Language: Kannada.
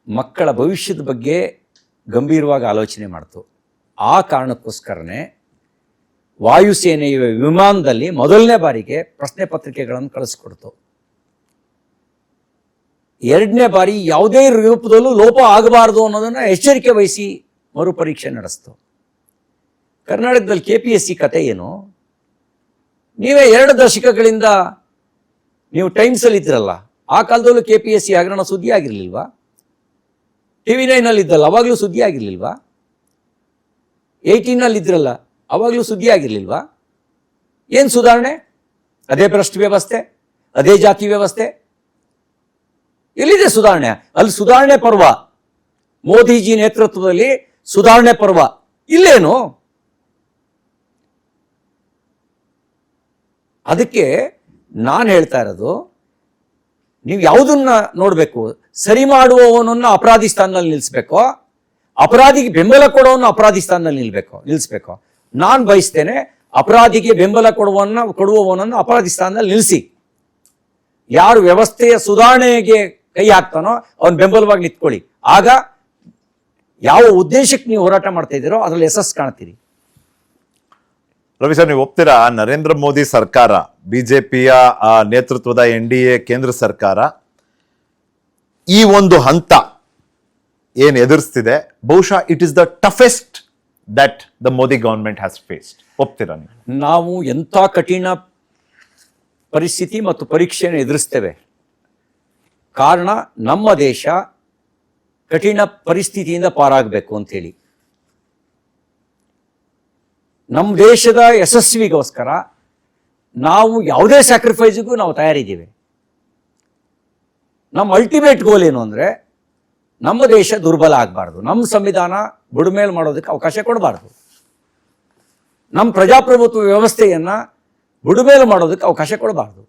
ಮಕ್ಕಳ ಭವಿಷ್ಯದ ಬಗ್ಗೆ ಗಂಭೀರವಾಗಿ ಆಲೋಚನೆ ಮಾಡ್ತು. ಆ ಕಾರಣಕ್ಕೋಸ್ಕರನೇ ವಾಯುಸೇನೆಯ ವಿಮಾನದಲ್ಲಿ ಮೊದಲನೇ ಬಾರಿಗೆ ಪ್ರಶ್ನೆ ಪತ್ರಿಕೆಗಳನ್ನು ಕಳಿಸ್ಕೊಡ್ತು. ಎರಡನೇ ಬಾರಿ ಯಾವುದೇ ರೂಪದಲ್ಲೂ ಲೋಪ ಆಗಬಾರದು ಅನ್ನೋದನ್ನು ಎಚ್ಚರಿಕೆ ವಹಿಸಿ ಮರುಪರೀಕ್ಷೆ ನಡೆಸ್ತು. ಕರ್ನಾಟಕದಲ್ಲಿ KPSC ಕತೆ ಏನು? ನೀವೇ 2 ದಶಕಗಳಿಂದ ನೀವು ಟೈಮ್ಸಲ್ಲಿ ಇದ್ರಲ್ಲ, ಆ ಕಾಲದಲ್ಲೂ KPSC ಹಗರಣ ಸುದ್ದಿ ಆಗಿರಲಿಲ್ವಾ? TV9 ಇದ್ದಲ್ಲ, ಅವಾಗಲೂ ಸುದ್ದಿ ಆಗಿರಲಿಲ್ವಾ? 18 ಇದ್ರಲ್ಲ, ಅವಾಗಲೂ ಸುದ್ದಿ ಆಗಿರಲಿಲ್ವಾ? ಏನು ಸುಧಾರಣೆ? ಅದೇ ಭ್ರಷ್ಟ ವ್ಯವಸ್ಥೆ, ಅದೇ ಜಾತಿ ವ್ಯವಸ್ಥೆ. ಎಲ್ಲಿದೆ ಸುಧಾರಣೆ? ಅಲ್ಲಿ ಸುಧಾರಣೆ ಪರ್ವ, ಮೋದಿಜಿ ನೇತೃತ್ವದಲ್ಲಿ ಸುಧಾರಣೆ ಪರ್ವ. ಇಲ್ಲೇನು? ಅದಕ್ಕೆ ನಾನು ಹೇಳ್ತಾ ಇರೋದು, ನೀವು ಯಾವುದನ್ನ ನೋಡಬೇಕು? ಸರಿ ಮಾಡುವವನನ್ನು ಅಪರಾಧಿ ಸ್ಥಾನದಲ್ಲಿ ನಿಲ್ಲಿಸ್ಬೇಕೋ, ಅಪರಾಧಿಗೆ ಬೆಂಬಲ ಕೊಡುವವನ್ನ ಅಪರಾಧಿ ಸ್ಥಾನದಲ್ಲಿ ನಿಲ್ಲಿಸ್ಬೇಕೋ? ನಾನು ಬಯಸ್ತೇನೆ ಅಪರಾಧಿಗೆ ಬೆಂಬಲ ಕೊಡುವವನನ್ನು ಅಪರಾಧಿ ಸ್ಥಾನದಲ್ಲಿ ನಿಲ್ಲಿಸಿ. ಯಾರು ವ್ಯವಸ್ಥೆಯ ಸುಧಾರಣೆಗೆ ಕೈ ಹಾಕ್ತಾನೋ ಅವನ ಬೆಂಬಲವಾಗಿ ನಿಂತ್ಕೊಳ್ಳಿ. ಆಗ ಯಾವ ಉದ್ದೇಶಕ್ಕೆ ನೀವು ಹೋರಾಟ ಮಾಡ್ತಾ ಇದ್ದೀರೋ ಅದರಲ್ಲಿ ಯಶಸ್ಸು ಕಾಣ್ತೀರಿ. ರವಿ ಸರ್, ನೀವು ಒಪ್ತೀರಾ ನರೇಂದ್ರ ಮೋದಿ ಸರ್ಕಾರ, ಬಿಜೆಪಿಯ ನೇತೃತ್ವದ NDA ಕೇಂದ್ರ ಸರ್ಕಾರ ಈ ಒಂದು ಹಂತ ಏನು ಎದುರಿಸ್ತಿದೆ, ಬಹುಶಃ it is the toughest that the Modi government has faced? ಒಪ್ತೀರಾ ನೀವು? ನಾವು ಎಂಥ ಕಠಿಣ ಪರಿಸ್ಥಿತಿ ಮತ್ತು ಪರೀಕ್ಷೆಯನ್ನು ಎದುರಿಸ್ತೇವೆ. ಕಾರಣ ನಮ್ಮ ದೇಶ ಕಠಿಣ ಪರಿಸ್ಥಿತಿಯಿಂದ ಪಾರಾಗಬೇಕು ಅಂಥೇಳಿ. ನಮ್ಮ ದೇಶದ ಯಶಸ್ವಿಗೋಸ್ಕರ ನಾವು ಯಾವುದೇ ಸ್ಯಾಕ್ರಿಫೈಸಿಗೂ ನಾವು ತಯಾರಿದ್ದೀವಿ. ನಮ್ಮ ಅಲ್ಟಿಮೇಟ್ ಗೋಲ್ ಏನು ಅಂದರೆ, ನಮ್ಮ ದೇಶ ದುರ್ಬಲ ಆಗಬಾರ್ದು, ನಮ್ಮ ಸಂವಿಧಾನ ಬುಡಮೇಲು ಮಾಡೋದಕ್ಕೆ ಅವಕಾಶ ಕೊಡಬಾರ್ದು, ನಮ್ಮ ಪ್ರಜಾಪ್ರಭುತ್ವ ವ್ಯವಸ್ಥೆಯನ್ನು ಬುಡಮೇಲು ಮಾಡೋದಕ್ಕೆ ಅವಕಾಶ ಕೊಡಬಾರ್ದು.